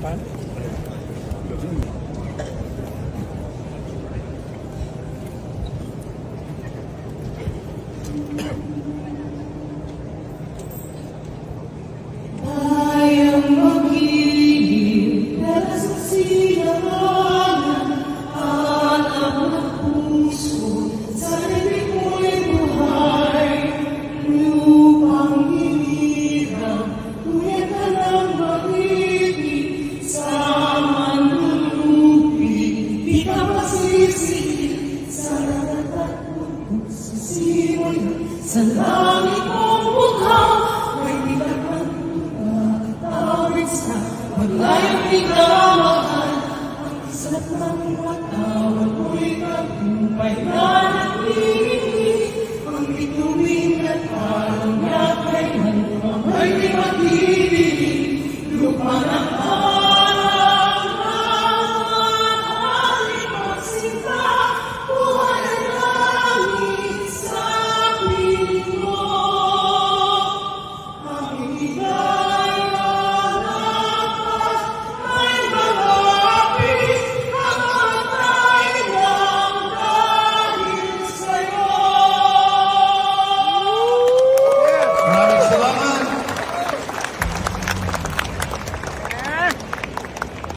depan. Bayang mag-ibig, pero sa silanganan, anak ng puso, sa libig mo'y buhay. Lupang hirap, kuya ka ng mag-ibig, sa manlulupig, di ka masisi, sa natatat mo, sa siway, sa langit mong mukha, may bigatan sa maglayang pagmamahal, ang isa't ng matawag mo'y tagumpay na naging.